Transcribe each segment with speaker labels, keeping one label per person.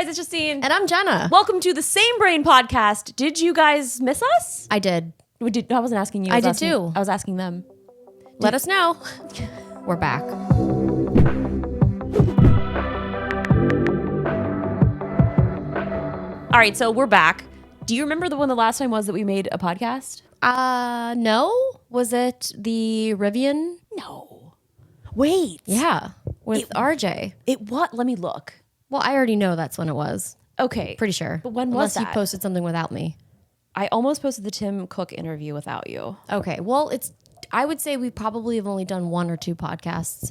Speaker 1: guys, it's Justine.
Speaker 2: And I'm Jenna.
Speaker 1: Welcome to the Same Brain podcast. Did you guys miss us?
Speaker 2: I did.
Speaker 1: I wasn't asking you.
Speaker 2: I did too.
Speaker 1: I was asking them.
Speaker 2: Let us know. We're back.
Speaker 1: All right, so we're back. Do you remember when the last time was that we made a podcast?
Speaker 2: No. Was it the Rivian?
Speaker 1: No. Wait.
Speaker 2: Yeah. With RJ.
Speaker 1: What? Let me look.
Speaker 2: Well, I already know that's when it was.
Speaker 1: Okay.
Speaker 2: Pretty sure.
Speaker 1: But when was
Speaker 2: Unless you posted something without me.
Speaker 1: I almost posted the Tim Cook interview without you.
Speaker 2: Okay. Well, I would say we probably have only done 1 or 2 podcasts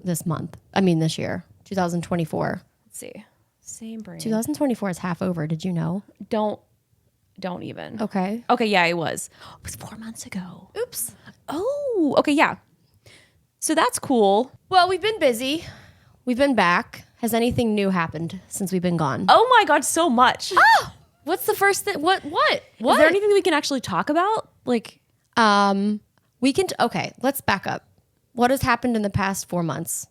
Speaker 2: this year, 2024.
Speaker 1: Let's see. Same Brain.
Speaker 2: 2024 is half over. Did you know?
Speaker 1: Don't even.
Speaker 2: Okay.
Speaker 1: Okay, yeah, it was. It was 4 months ago.
Speaker 2: Oops.
Speaker 1: Oh, okay, yeah. So that's cool.
Speaker 2: Well, we've been busy. We've been back. Has anything new happened since we've been gone?
Speaker 1: Oh my God, so much.
Speaker 2: What's the first thing? What?
Speaker 1: Is there anything that we can actually talk about? Like,
Speaker 2: we can. Okay, let's back up. What has happened in the past 4 months?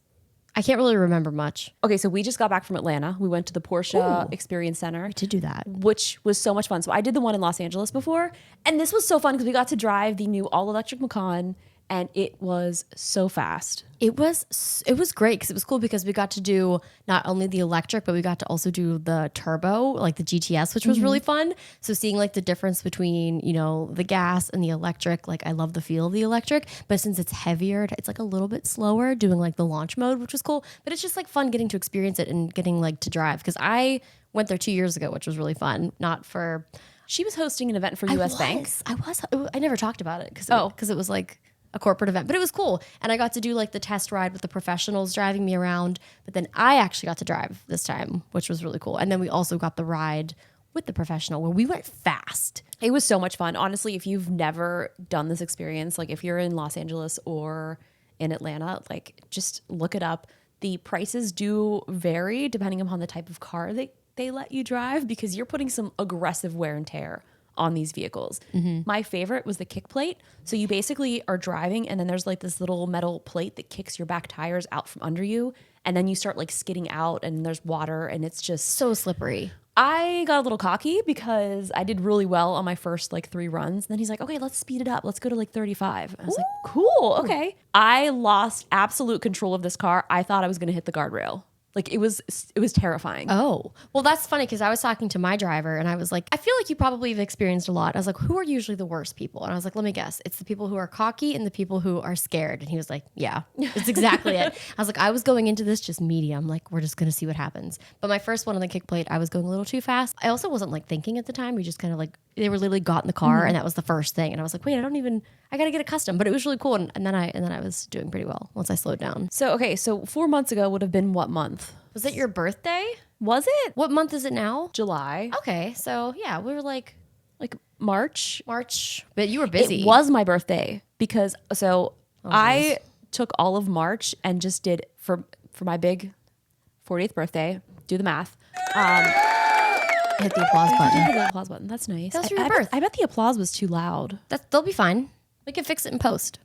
Speaker 2: I can't really remember much.
Speaker 1: okay, so we just got back from Atlanta. We went to the Porsche Experience Center,
Speaker 2: To do that.
Speaker 1: which was so much fun. So I did the one in Los Angeles before, and this was so fun because we got to drive the new all-electric Macan, and it was so fast.
Speaker 2: It was great because it was cool because we got to do not only the electric, but we got to also do the turbo, like the GTS, which was really fun. So seeing like the difference between, the gas and the electric, like I love the feel of the electric, but since it's heavier, it's like a little bit slower doing like the launch mode, which was cool. But it's just like fun getting to experience it and getting like to drive because I went there 2 years ago, which was really fun.
Speaker 1: She was hosting an event for US Bank.
Speaker 2: I never talked about it because it was like a corporate event, but it was cool. And I got to do like the test ride with the professionals driving me around, but then I actually got to drive this time, which was really cool. And then we also got the ride with the professional where we went fast.
Speaker 1: It was so much fun. Honestly, if you've never done this experience, like if you're in Los Angeles or in Atlanta, like just look it up. The prices do vary depending upon the type of car they let you drive because you're putting some aggressive wear and tear on these vehicles. My favorite was the kick plate. So you basically are driving and then there's like this little metal plate that kicks your back tires out from under you. And then you start like skidding out and there's water and it's just
Speaker 2: So slippery.
Speaker 1: I got a little cocky because I did really well on my first like 3 runs. And then he's like, okay, let's speed it up. Let's go to like 35. And I was like, cool. Okay. I lost absolute control of this car. I thought I was going to hit the guardrail. Like it was terrifying.
Speaker 2: Oh, well, that's funny because I was talking to my driver and I was like, I feel like you probably have experienced a lot. I was like, who are usually the worst people? And I was like, let me guess. It's the people who are cocky and the people who are scared. And he was like, yeah, it's exactly it. I was like, I was going into this just medium. Like, we're just going to see what happens. But my first one on the kick plate, I was going a little too fast. I also wasn't like thinking at the time. We just kind of like, they were literally got in the car and that was the first thing. And I was like, wait, I got to get accustomed. But it was really cool. And then I was doing pretty well once I slowed down.
Speaker 1: So 4 months ago would have been what month?
Speaker 2: Was it your birthday?
Speaker 1: Was it?
Speaker 2: What month is it now?
Speaker 1: July.
Speaker 2: Okay, so yeah, we were like
Speaker 1: March.
Speaker 2: But you were busy.
Speaker 1: It was my birthday because I took all of March and just did for my big 40th birthday. Do the math.
Speaker 2: Hit the applause button.
Speaker 1: Hit the applause button. That's nice.
Speaker 2: That was for your birth.
Speaker 1: I bet the applause was too loud.
Speaker 2: They'll be fine. We can fix it in post.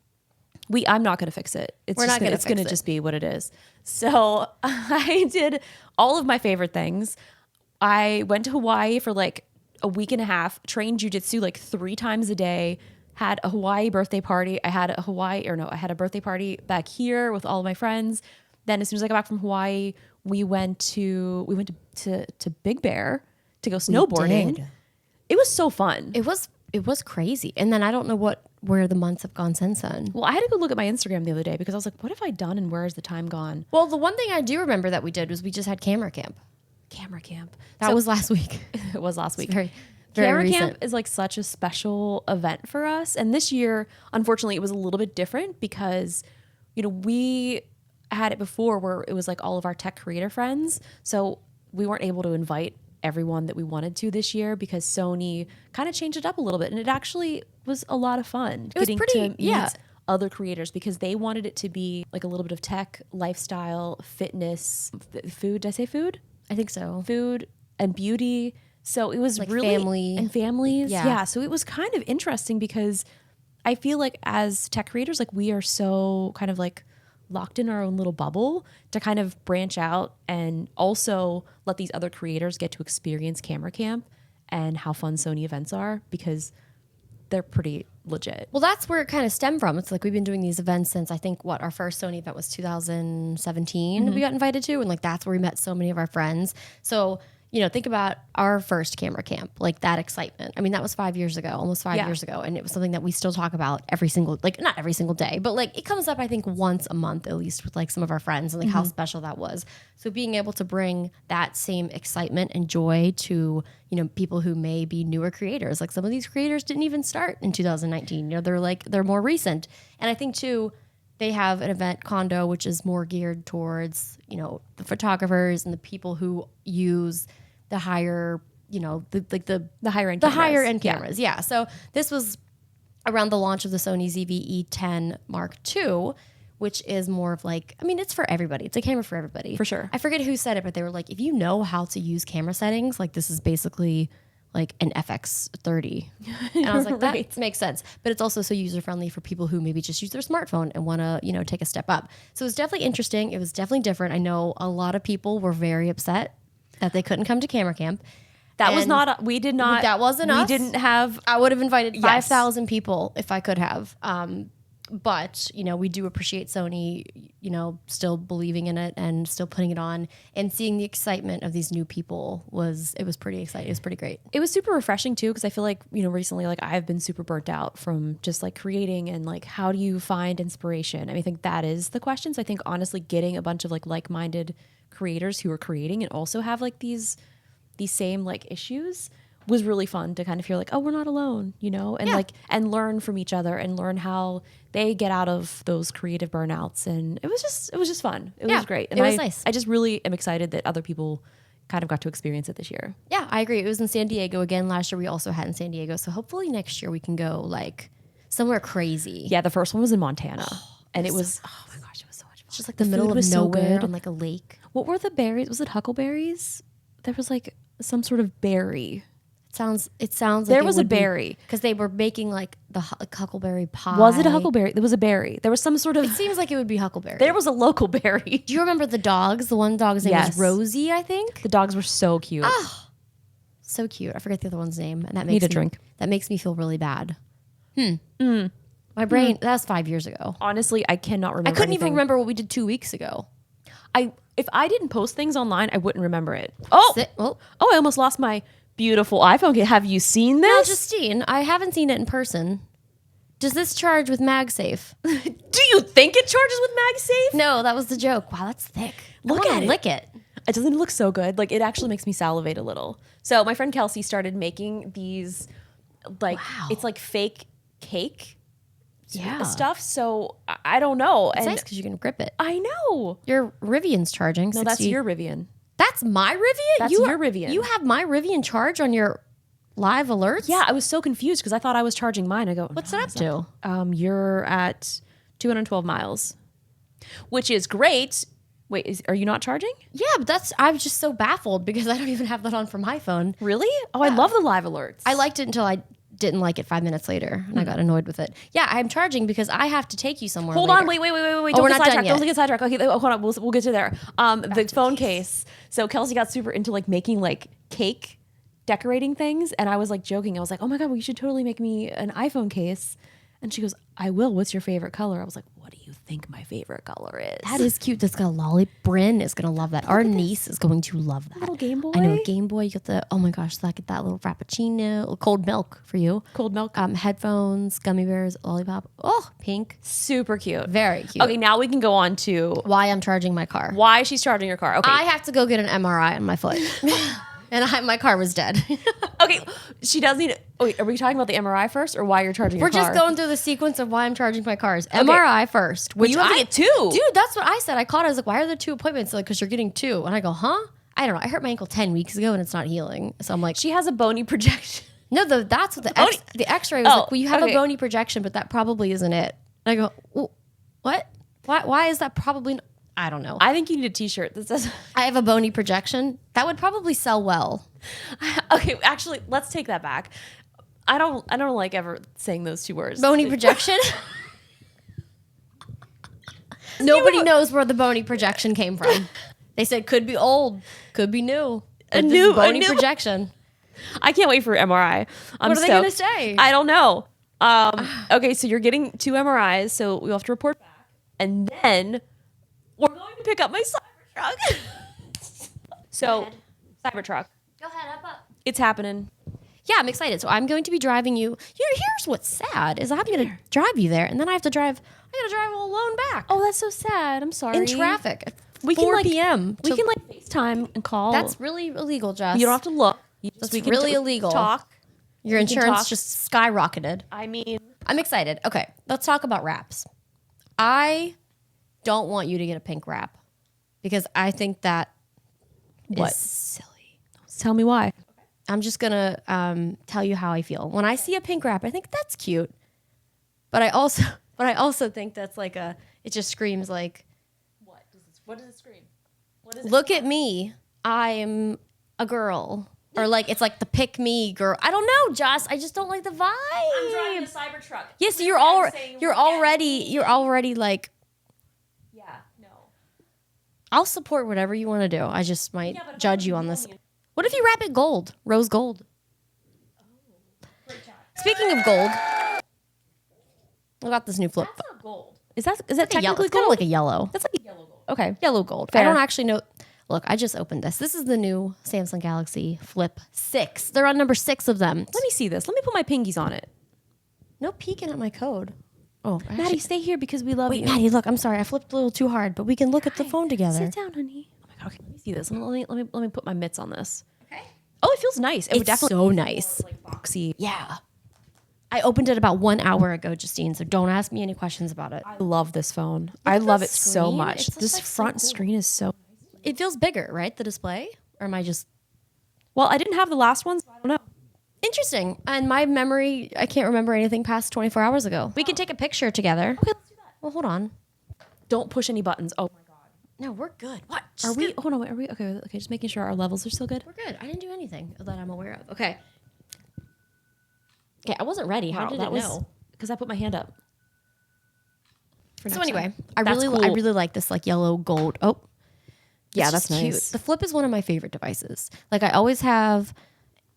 Speaker 1: I'm not going to fix it. It's going to just be what it is. So I did all of my favorite things. I went to Hawaii for like a week and a half, trained jujitsu like 3 times a day, had a Hawaii birthday party. I had a birthday party back here with all of my friends. Then as soon as I got back from Hawaii, we went to Big Bear to go snowboarding. It was so fun.
Speaker 2: It was crazy. And then I don't know where the months have gone since then.
Speaker 1: Well, I had to go look at my Instagram the other day because I was like, what have I done and where has the time gone?
Speaker 2: Well, the one thing I do remember that we did was we just had camera camp. That was last week.
Speaker 1: It was last week.
Speaker 2: Very
Speaker 1: Camera
Speaker 2: recent.
Speaker 1: camp is like such a special event for us. And this year, unfortunately, it was a little bit different because, we had it before where it was like all of our tech creator friends. So we weren't able to invite everyone that we wanted to this year because Sony kind of changed it up a little bit. And it actually was a lot of fun
Speaker 2: to meet
Speaker 1: other creators because they wanted it to be like a little bit of tech, lifestyle, fitness, food. Did I say food?
Speaker 2: I think so.
Speaker 1: Food and beauty. So it was
Speaker 2: like
Speaker 1: really
Speaker 2: family
Speaker 1: and families.
Speaker 2: Yeah.
Speaker 1: Yeah. So it was kind of interesting because I feel like as tech creators, like we are so kind of like locked in our own little bubble to kind of branch out and also let these other creators get to experience Camera Camp and how fun Sony events are, because they're pretty legit.
Speaker 2: Well, that's where it kind of stemmed from. It's like we've been doing these events since I think our first Sony event was 2017 we got invited to. And like that's where we met so many of our friends. So, think about our first Camera Camp, like that excitement. I mean, that was 5 years ago, almost 5 years ago. And it was something that we still talk about not every single day, but like it comes up, I think, once a month at least with like some of our friends and like how special that was. So being able to bring that same excitement and joy to, people who may be newer creators, like some of these creators didn't even start in 2019. They're more recent. And I think too, they have an event condo, which is more geared towards, the photographers and the people who use the higher, the higher end cameras. Yeah. So this was around the launch of the Sony ZV-E10 Mark II, which is more of like, it's for everybody. It's a camera for everybody.
Speaker 1: For sure.
Speaker 2: I forget who said it, but they were like, if you know how to use camera settings, like this is basically like an FX30. And I was like, that makes sense. But it's also so user-friendly for people who maybe just use their smartphone and want to, take a step up. So it was definitely interesting. It was definitely different. I know a lot of people were very upset that they couldn't come to Camera Camp.
Speaker 1: That was not, we did not.
Speaker 2: That wasn't us.
Speaker 1: We didn't have.
Speaker 2: I would have invited 5,000 people if I could have. But, we do appreciate Sony, still believing in it and still putting it on, and seeing the excitement of these new people was pretty exciting. It was pretty great.
Speaker 1: It was super refreshing too, because I feel like, recently, like I've been super burnt out from just like creating and like, how do you find inspiration? I think that is the question. So I think honestly getting a bunch of like-minded creators who are creating and also have like these same like issues was really fun to kind of feel like, oh, we're not alone, and and learn from each other and learn how they get out of those creative burnouts. And it was just fun. It was great. And
Speaker 2: it was nice.
Speaker 1: I just really am excited that other people kind of got to experience it this year.
Speaker 2: Yeah, I agree. It was in San Diego again. Last year we also had in San Diego. So hopefully next year we can go like somewhere crazy.
Speaker 1: Yeah, the first one was in Montana. And it was, oh my gosh, it was so much fun.
Speaker 2: It's just like the middle of nowhere on like a lake.
Speaker 1: What were the berries? Was it huckleberries? There was like some sort of berry.
Speaker 2: It sounds like
Speaker 1: there was a berry,
Speaker 2: because they were making like the huckleberry pie.
Speaker 1: Was it a huckleberry? There was a berry. There was some sort of.
Speaker 2: It seems like it would be huckleberry.
Speaker 1: There was a local berry.
Speaker 2: Do you remember the dogs? The one dog's name was Rosie, I think.
Speaker 1: The dogs were so cute.
Speaker 2: Oh, so cute. I forget the other one's name, and that
Speaker 1: makes drink.
Speaker 2: That makes me feel really bad. My brain. That was 5 years ago.
Speaker 1: Honestly, I cannot remember.
Speaker 2: I couldn't even remember what we did 2 weeks ago.
Speaker 1: If I didn't post things online, I wouldn't remember it. I almost lost my beautiful iPhone. Have you seen this?
Speaker 2: No, Justine, I haven't seen it in person. Does this charge with MagSafe?
Speaker 1: Do you think it charges with MagSafe?
Speaker 2: No, that was the joke. Wow, that's thick.
Speaker 1: Look at it.
Speaker 2: Lick it.
Speaker 1: It doesn't look so good. Like, it actually makes me salivate a little. So my friend Kelsey started making these, like, it's like fake cake stuff. So I don't know.
Speaker 2: It's nice because you can grip it.
Speaker 1: I know.
Speaker 2: Your Rivian's charging.
Speaker 1: No, that's your Rivian.
Speaker 2: That's my Rivian?
Speaker 1: That's your Rivian.
Speaker 2: You have my Rivian charge on your live alerts?
Speaker 1: Yeah, I was so confused because I thought I was charging mine. I go,
Speaker 2: what's it up to?
Speaker 1: You're at 212 miles, which is great. Wait, are you not charging?
Speaker 2: Yeah, but I was just so baffled because I don't even have that on for my phone.
Speaker 1: Really? Oh, yeah. I love the live alerts.
Speaker 2: I liked it until I didn't like it 5 minutes later, and I got annoyed with it. Yeah, I'm charging because I have to take you somewhere.
Speaker 1: Hold on, wait.
Speaker 2: We're not done yet.
Speaker 1: Don't get sidetracked. Okay, hold on. We'll get to there. The phone case. So Kelsey got super into like making like cake decorating things, and I was like joking. I was like, oh my god, well, you should totally make me an iPhone case. And she goes, I will. What's your favorite color? I was like, what do you think my favorite color is?
Speaker 2: That is cute. That's got a lolly. Bryn is going to love that. Our niece is going to love that.
Speaker 1: Little Game Boy?
Speaker 2: I know, Game Boy. You got the, oh my gosh, that little frappuccino, cold milk for you.
Speaker 1: Cold milk.
Speaker 2: Headphones, gummy bears, lollipop. Oh, pink.
Speaker 1: Super cute.
Speaker 2: Very cute.
Speaker 1: Okay, now we can go on to
Speaker 2: why I'm charging my car.
Speaker 1: Why she's charging her car. Okay.
Speaker 2: I have to go get an MRI on my foot. And my car was dead.
Speaker 1: Okay, she does need. Wait, are we talking about the MRI first, or why you're charging your car?
Speaker 2: We're just going through the sequence of why I'm charging my cars. Okay. MRI first, which
Speaker 1: you have to get two.
Speaker 2: Dude, that's what I said. I called. I was like, "Why are there two appointments?" Like, because you're getting two. And I go, "Huh? I don't know. I hurt my ankle 10 weeks ago, and it's not healing." So I'm like,
Speaker 1: she has a bony projection.
Speaker 2: No, that's what the X-ray was like. Well, you have a bony projection, but that probably isn't it. And I go, what? Why is that probably? I don't know.
Speaker 1: I think you need a T-shirt that says
Speaker 2: I have a bony projection. That would probably sell well.
Speaker 1: Okay, actually, let's take that back. I don't like ever saying those two words.
Speaker 2: Bony projection. Nobody knows where the bony projection came from. They said could be old, could be new. A new bony projection.
Speaker 1: I can't wait for MRI.
Speaker 2: What are they going to say?
Speaker 1: I don't know. Okay, so you're getting 2 MRIs, so we'll have to report back. And then we're going to pick up my Cybertruck. So, Cybertruck.
Speaker 2: Go ahead, up.
Speaker 1: It's happening.
Speaker 2: Yeah, I'm excited. So I'm going to be driving you. Here's what's sad is I'm going to drive you there, and then I got to drive all alone back.
Speaker 1: Oh, that's so sad. I'm sorry.
Speaker 2: In traffic at
Speaker 1: we
Speaker 2: 4
Speaker 1: can,
Speaker 2: p.m.
Speaker 1: We can FaceTime and call.
Speaker 2: That's really illegal, Jess.
Speaker 1: You don't have to look.
Speaker 2: That's really illegal.
Speaker 1: Talk.
Speaker 2: Your insurance just skyrocketed.
Speaker 1: I mean,
Speaker 2: I'm excited. Okay, let's talk about wraps. I don't want you to get a pink wrap because I think that is silly.
Speaker 1: Tell me why.
Speaker 2: I'm just gonna tell you how I feel when I see a pink wrap. I think that's cute, but I also think that's like it just screams like,
Speaker 1: what does it scream?
Speaker 2: Look at me, I'm a girl, or like it's like the pick me girl. I don't know, Joss. I just don't like the vibe.
Speaker 1: I'm driving a Cybertruck.
Speaker 2: Yes, you're already like.
Speaker 1: Yeah, no.
Speaker 2: I'll support whatever you want to do. I just might judge you on this. What if you wrap it gold? Rose gold.
Speaker 1: Oh, great job.
Speaker 2: Speaking of gold, I got this new flip.
Speaker 1: That's not gold. Is that technically
Speaker 2: yellow? It's
Speaker 1: gold?
Speaker 2: kind of like a yellow.
Speaker 1: That's like a yellow gold. Okay.
Speaker 2: Yellow gold.
Speaker 1: Fair.
Speaker 2: I don't actually know. Look, I just opened this. This is the new Samsung Galaxy Flip 6. They're on number 6 of them.
Speaker 1: Let me see this. Let me put my pinkies on it.
Speaker 2: No peeking at my code. Oh,
Speaker 1: Maddie, stay here because we love you.
Speaker 2: Wait, Maddie, look. I'm sorry. I flipped a little too hard, but we can look at the phone together.
Speaker 1: Sit down, honey. Oh my god. Okay, let me see this. Let me put my mitts on this. Okay. Oh, it feels nice. It would definitely
Speaker 2: so nice.
Speaker 1: More, like boxy.
Speaker 2: Yeah. I opened it about 1 hour ago, Justine, so don't ask me any questions about it.
Speaker 1: I love this phone. I love it so much. This
Speaker 2: like
Speaker 1: front
Speaker 2: so cool.
Speaker 1: screen is so...
Speaker 2: It feels bigger, right? The display? Or am I just...
Speaker 1: Well, I didn't have the last ones. So I don't know.
Speaker 2: Interesting. And my memory, I can't remember anything past 24 hours ago. We can take a picture together.
Speaker 1: Okay, let's do that.
Speaker 2: Well, hold on.
Speaker 1: Don't push any buttons. Oh my god.
Speaker 2: No, we're good. What?
Speaker 1: Are we? Hold on. Are we? Okay. Just making sure our levels are still good.
Speaker 2: We're good. I didn't do anything that I'm aware of. Okay. Okay, I wasn't ready. How did it know?
Speaker 1: Because I put my hand up.
Speaker 2: So anyway, I really like this like yellow gold. Oh,
Speaker 1: yeah, that's
Speaker 2: cute.
Speaker 1: nice.
Speaker 2: The Flip is one of my favorite devices. Like I always have,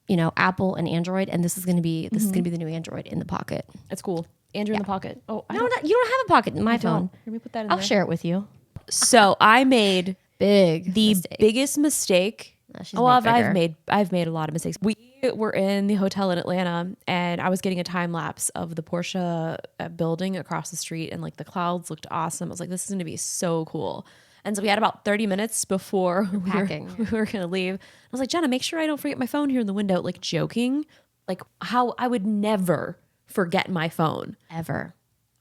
Speaker 2: Apple and Android, and this is gonna be the new Android in the pocket.
Speaker 1: It's cool. Android in the pocket. Oh,
Speaker 2: you don't have a pocket in my phone.
Speaker 1: Let me put that in
Speaker 2: I'll
Speaker 1: there.
Speaker 2: share it with you.
Speaker 1: So I made
Speaker 2: the
Speaker 1: biggest mistake. I've made a lot of mistakes. We were in the hotel in Atlanta, and I was getting a time lapse of the Porsche building across the street, and like the clouds looked awesome. I was like, this is going to be so cool. And so we had about 30 minutes before we were going to leave. I was like, Jenna, make sure I don't forget my phone here in the window, like joking, like how I would never forget my phone.
Speaker 2: Ever.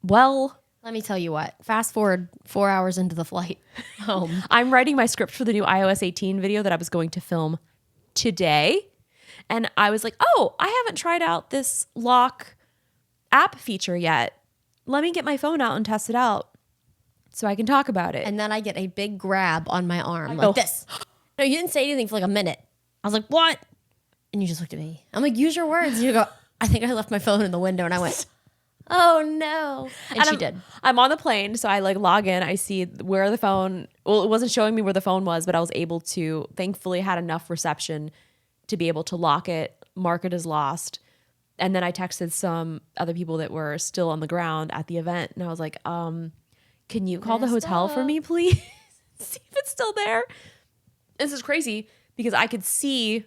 Speaker 1: Well,
Speaker 2: let me tell you what. Fast forward 4 hours into the flight home.
Speaker 1: I'm writing my script for the new iOS 18 video that I was going to film today. And I was like, oh, I haven't tried out this lock app feature yet. Let me get my phone out and test it out so I can talk about it.
Speaker 2: And then I get a big grab on my arm like this. No, you didn't say anything for like a minute. I was like, what? And you just looked at me. I'm like, use your words. And you go, I think I left my phone in the window. And I went, oh no. And she did.
Speaker 1: I'm on the plane, so I like log in. I see where the phone, well, it wasn't showing me where the phone was, but I was able to, thankfully had enough reception to be able to lock it, mark it as lost. And then I texted some other people that were still on the ground at the event. And I was like, can you call the hotel for me, please? See if it's still there. This is crazy because I could see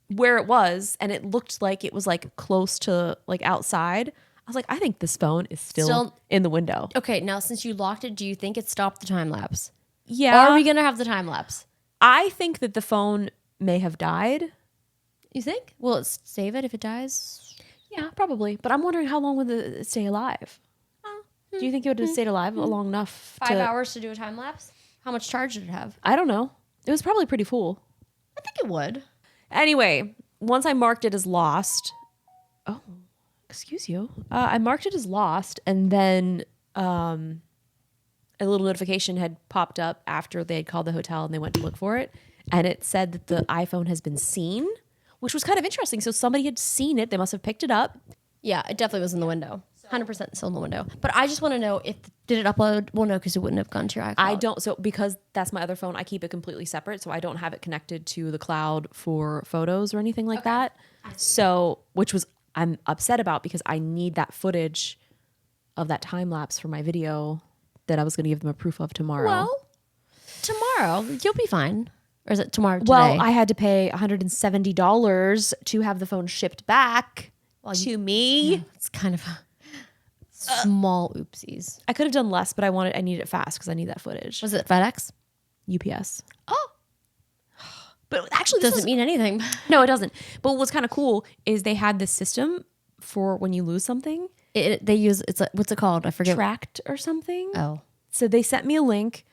Speaker 1: where it was and it looked like it was like close to like outside. I was like, I think this phone is still in the window.
Speaker 2: Okay, now since you locked it, do you think it stopped the time lapse?
Speaker 1: Yeah.
Speaker 2: Or are we going to have the time lapse?
Speaker 1: I think that the phone may have died.
Speaker 2: You think? Will it save it if it dies?
Speaker 1: Yeah, probably. But I'm wondering how long would it stay alive? Do you think it would have stayed alive long enough?
Speaker 2: 5 hours to do a time lapse? How much charge did it have?
Speaker 1: I don't know. It was probably pretty full.
Speaker 2: I think it would.
Speaker 1: Anyway, once I marked it as lost. Oh, excuse you. I marked it as lost, and then a little notification had popped up after they had called the hotel and they went to look for it. And it said that the iPhone has been seen, which was kind of interesting. So somebody had seen it. They must have picked it up.
Speaker 2: Yeah, it definitely was in the window. 100% still in the window. But I just want to know if, did it upload? Well, no, because it wouldn't have gone to your iCloud.
Speaker 1: I don't. So because that's my other phone, I keep it completely separate. So I don't have it connected to the cloud for photos or anything like that. So, I'm upset about because I need that footage of that time lapse for my video that I was going to give them a proof of tomorrow.
Speaker 2: Well, tomorrow, you'll be fine. Or is it tomorrow today?
Speaker 1: Well, I had to pay $170 to have the phone shipped back to me.
Speaker 2: Yeah, it's kind of small oopsies.
Speaker 1: I could have done less, but I needed it fast because I need that footage.
Speaker 2: Was it FedEx?
Speaker 1: UPS.
Speaker 2: Oh.
Speaker 1: But actually,
Speaker 2: Doesn't mean anything.
Speaker 1: No, it doesn't. But what's kind of cool is they had this system for when you lose something.
Speaker 2: They use, what's it called? I forget.
Speaker 1: Tracked or something.
Speaker 2: Oh.
Speaker 1: So they sent me a link.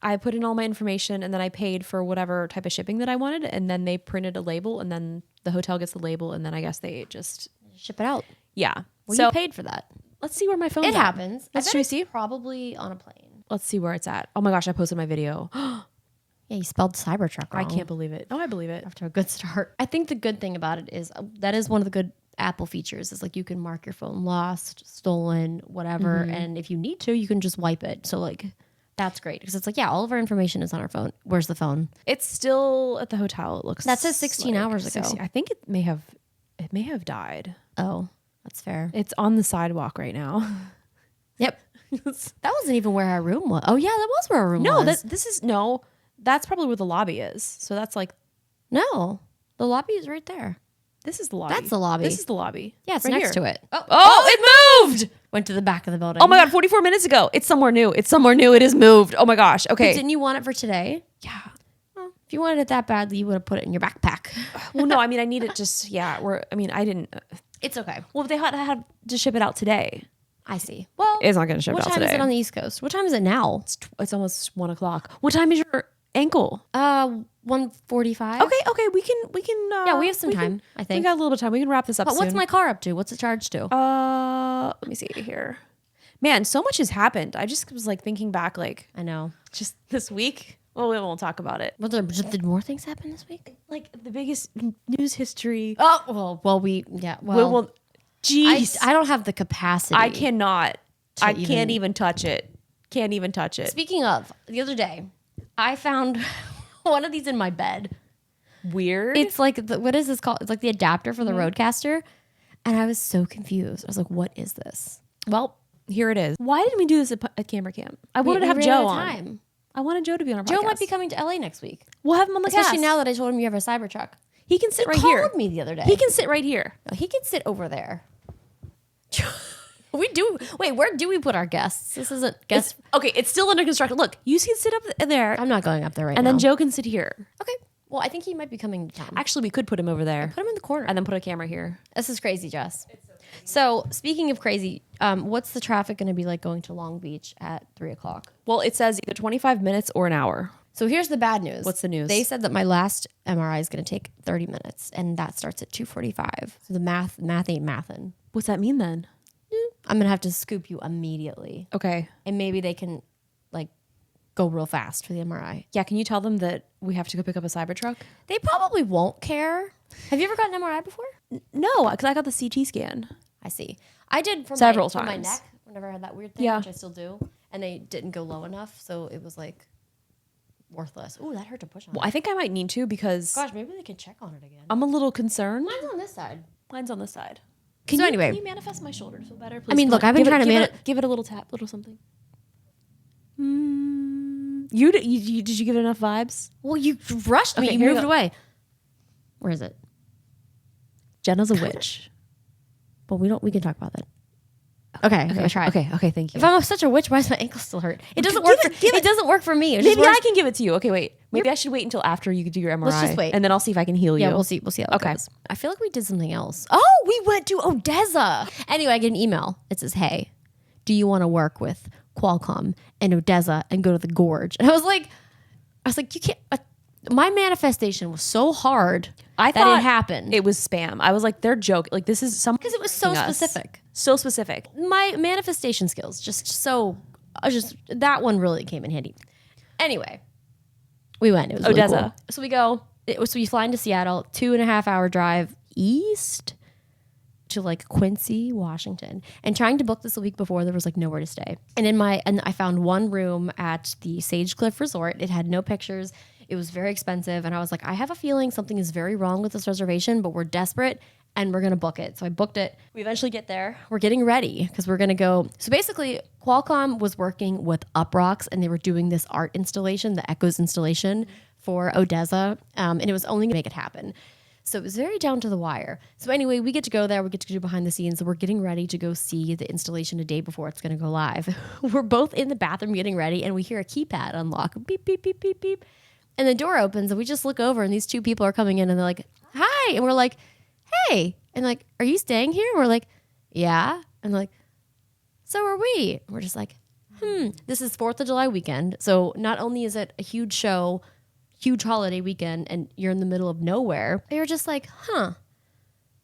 Speaker 1: I put in all my information and then I paid for whatever type of shipping that I wanted. And then they printed a label and then the hotel gets the label. And then I guess they just
Speaker 2: ship it out.
Speaker 1: Yeah.
Speaker 2: Well,
Speaker 1: so
Speaker 2: you paid for that.
Speaker 1: Let's see where my phone's
Speaker 2: It
Speaker 1: at.
Speaker 2: happens.
Speaker 1: Let's see.
Speaker 2: Probably on a plane.
Speaker 1: Let's see where it's at. Oh my gosh, I posted my video.
Speaker 2: Yeah, you spelled Cybertruck wrong.
Speaker 1: I can't believe it. No, I believe it.
Speaker 2: After a good start. I think the good thing about it is that is one of the good Apple features is like you can mark your phone lost, stolen, whatever. And if you need to, you can just wipe it. So like that's great because it's like, yeah, all of our information is on our phone. Where's the phone?
Speaker 1: It's still at the hotel. It looks
Speaker 2: that says 16 hours ago.
Speaker 1: 60, I think it may have died.
Speaker 2: Oh, that's fair.
Speaker 1: It's on the sidewalk right now.
Speaker 2: Yep. That wasn't even where our room was. Oh yeah, that was where our room was.
Speaker 1: No, that's probably where the lobby is. So that's like,
Speaker 2: no, the lobby is right there.
Speaker 1: This is the lobby.
Speaker 2: That's the lobby.
Speaker 1: This is the lobby.
Speaker 2: Yeah, it's
Speaker 1: right
Speaker 2: next
Speaker 1: here.
Speaker 2: to it.
Speaker 1: Oh, it moved.
Speaker 2: Went to the back of the building.
Speaker 1: Oh my God, 44 minutes ago. It's somewhere new. It is moved. Oh my gosh. Okay.
Speaker 2: But didn't you want it for today?
Speaker 1: Yeah.
Speaker 2: Well, if you wanted it that badly, you would have put it in your backpack.
Speaker 1: Well, no, I mean, I need it just, I didn't.
Speaker 2: It's okay.
Speaker 1: Well, if they had to ship it out today.
Speaker 2: I see. Well,
Speaker 1: it's not going to ship out today.
Speaker 2: What time is it on the East Coast? What time is it now?
Speaker 1: It's almost 1:00. What time is your ankle?
Speaker 2: 1:45.
Speaker 1: Okay. We can.
Speaker 2: Yeah, we have some time. I think
Speaker 1: we got a little bit of time. We can wrap this up.
Speaker 2: But what's my car up to? What's it charged to?
Speaker 1: Let me see here. Man, so much has happened. I just was like thinking back, like
Speaker 2: I know,
Speaker 1: just this week. Well, we won't talk about it.
Speaker 2: Did more things happen this week?
Speaker 1: Like the biggest news history.
Speaker 2: Oh well,
Speaker 1: Well, geez,
Speaker 2: I don't have the capacity.
Speaker 1: I cannot. I can't even touch it. Can't even touch it.
Speaker 2: Speaking of, the other day, I found one of these in my bed.
Speaker 1: Weird.
Speaker 2: It's like what is this called? It's like the adapter for the Roadcaster, and I was so confused. I was like, "What is this?"
Speaker 1: Well, here it is. Why didn't we do this at Camera Camp? I wanted to have Joe on. I wanted Joe to be on our podcast.
Speaker 2: Joe might be coming to LA next week.
Speaker 1: We'll have him on the
Speaker 2: Especially
Speaker 1: cast.
Speaker 2: now that I told him you have a Cybertruck.
Speaker 1: He can sit right
Speaker 2: here.
Speaker 1: here.
Speaker 2: He called me the other day.
Speaker 1: He can sit right here.
Speaker 2: No, he can sit over there. We do. Wait, where do we put our guests? This isn't guests.
Speaker 1: Okay, it's still under construction. Look, you can sit up there.
Speaker 2: I'm not going up there right now.
Speaker 1: And then Joe can sit here.
Speaker 2: Okay. Well, I think he might be coming to town.
Speaker 1: Actually, we could put him over there.
Speaker 2: Put him in the corner.
Speaker 1: And then put a camera here.
Speaker 2: This is crazy, Jess. So speaking of crazy, what's the traffic going to be like going to Long Beach at 3:00?
Speaker 1: Well, it says either 25 minutes or an hour.
Speaker 2: So here's the bad news.
Speaker 1: What's the news?
Speaker 2: They said that my last MRI is going to take 30 minutes, and that starts at 2:45. So the math ain't mathin'.
Speaker 1: What's that mean then?
Speaker 2: I'm going to have to scoop you immediately.
Speaker 1: Okay.
Speaker 2: And maybe they can like go real fast for the MRI.
Speaker 1: Yeah, can you tell them that we have to go pick up a Cybertruck?
Speaker 2: They probably won't care. Have you ever gotten an MRI before?
Speaker 1: No, because I got the CT scan.
Speaker 2: I see. I did for
Speaker 1: several
Speaker 2: times.
Speaker 1: For
Speaker 2: my neck whenever I had that weird thing, which I still do. And they didn't go low enough, so it was like worthless. Ooh, that hurt to push on.
Speaker 1: Well, I think I might need to because...
Speaker 2: Gosh, maybe they can check on it again.
Speaker 1: I'm a little concerned.
Speaker 2: Mine's on this side.
Speaker 1: Mine's on this side.
Speaker 2: Anyway.
Speaker 1: Can you manifest my shoulder to feel better, please?
Speaker 2: I mean, look, I've been trying to
Speaker 1: give it a little tap, little something. Did you give it enough vibes?
Speaker 2: Well, you rushed me.
Speaker 1: Okay,
Speaker 2: You moved away. Where is it?
Speaker 1: Jenna's a witch.
Speaker 2: But we can talk about that. Okay, I'm gonna try.
Speaker 1: Okay, thank you.
Speaker 2: If I'm such a witch, why does my ankle still hurt? It doesn't work. It doesn't work for me.
Speaker 1: Maybe I can give it to you. Okay, wait. Maybe I should wait until after you do your MRI.
Speaker 2: Let's just wait,
Speaker 1: and then I'll see if I can heal you.
Speaker 2: Yeah, we'll see. We'll see how it goes. I feel like we did something else. Oh, we went to Odesza. Anyway, I get an email. It says, "Hey, do you want to work with Qualcomm and Odesza and go to the Gorge?" And I was like, you can't. My manifestation was so hard. I thought it happened.
Speaker 1: It was spam. I was like, they're joking. Like this is some
Speaker 2: because it was so specific.
Speaker 1: So specific.
Speaker 2: My manifestation skills just that one really came in handy. Anyway, we went. It was really
Speaker 1: Odesza.
Speaker 2: Cool. So we go. So we fly into Seattle, 2.5 hour drive east to like Quincy, Washington, and trying to book this a week before, there was like nowhere to stay. And I found one room at the Sage Cliff Resort. It had no pictures. It was very expensive. And I was like, I have a feeling something is very wrong with this reservation, but we're desperate and we're going to book it. So I booked it. We eventually get there. We're getting ready because we're going to go. So basically, Qualcomm was working with Uprocks and they were doing this art installation, the Echoes installation for Odesza. And it was only going to make it happen. So it was very down to the wire. So anyway, we get to go there. We get to do behind the scenes. So we're getting ready to go see the installation a day before it's going to go live. We're both in the bathroom getting ready and we hear a keypad unlock. Beep, beep, beep, beep, beep. And the door opens and we just look over and these two people are coming in and they're like, hi. And we're like, hey. And like, are you staying here? And we're like, yeah. And like, so are we. And we're just like, this is 4th of July weekend. So not only is it a huge show, huge holiday weekend, and you're in the middle of nowhere, you're just like,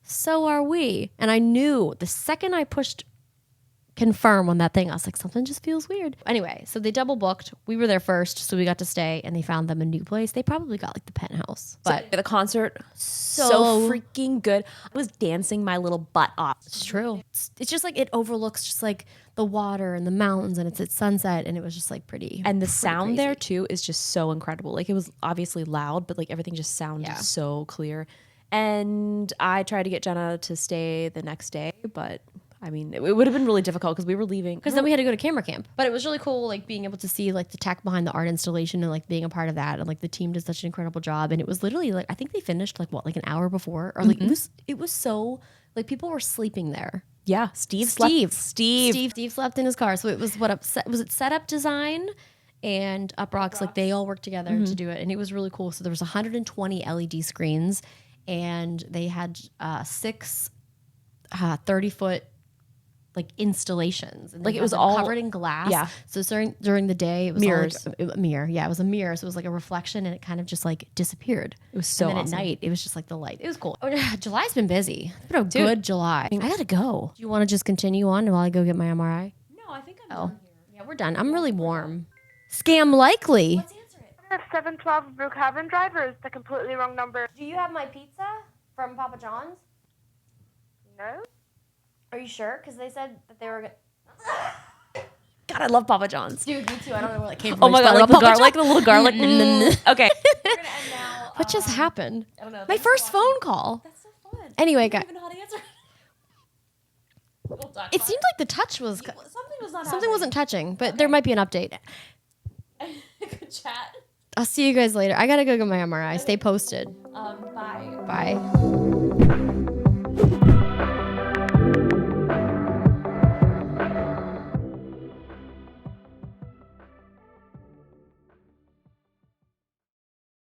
Speaker 2: so are we. And I knew the second I pushed confirm on that thing, I was like, something just feels weird. Anyway, so they double booked. We were there first, so we got to stay, and they found them a new place. They probably got like the penthouse. But
Speaker 1: the concert, so freaking good. I was dancing my little butt off.
Speaker 2: It's true. It's just like it overlooks just like the water and the mountains, and it's at sunset, and it was just like pretty.
Speaker 1: And the sound crazy there too is just so incredible. Like it was obviously loud, but like everything just sounded so clear. And I tried to get Jenna to stay the next day, but I mean, it would have been really difficult because we were leaving.
Speaker 2: Because then we had to go to camera camp. But it was really cool, like being able to see like the tech behind the art installation and like being a part of that. And like the team did such an incredible job. And it was literally like, I think they finished like an hour before, or like it was so like people were sleeping there.
Speaker 1: Yeah, Steve slept
Speaker 2: in his car. So it was was it setup design and Uprocks, like they all worked together to do it. And it was really cool. So there was 120 LED screens and they had 6 30-foot like installations, and like it was all covered in glass.
Speaker 1: Yeah.
Speaker 2: So during the day, it was
Speaker 1: mirrors.
Speaker 2: A mirror. Yeah, it was a mirror. So it was like a reflection, and it kind of just like disappeared.
Speaker 1: It was so.
Speaker 2: And then
Speaker 1: awesome.
Speaker 2: At night, it was just like the light. It was cool. July's been busy. It's been a good July. I gotta go. Do you want to just continue on while I go get my MRI?
Speaker 1: No, I think I'm done here.
Speaker 2: Yeah, we're done. I'm really warm. Scam likely.
Speaker 1: Let's answer it.
Speaker 3: 712 Brookhaven Drive, or is the completely wrong number?
Speaker 2: Do you have my pizza from Papa John's?
Speaker 3: No.
Speaker 2: Are you sure? Because they said that they were gonna.
Speaker 1: God, I love Papa John's.
Speaker 2: Dude, me too. I don't know where that came from.
Speaker 1: Oh my God, like the garlic, the little garlic. Okay.
Speaker 2: We're gonna end now. What just happened?
Speaker 1: I don't know.
Speaker 2: My first phone call.
Speaker 1: That's so fun.
Speaker 2: Anyway, guys.
Speaker 1: I don't even know how to answer.
Speaker 2: It seemed like the touch was. Something wasn't touching, but there might be an update.
Speaker 1: Good chat.
Speaker 2: I'll see you guys later. I gotta go get my MRI. Stay posted.
Speaker 1: Bye.
Speaker 2: Bye.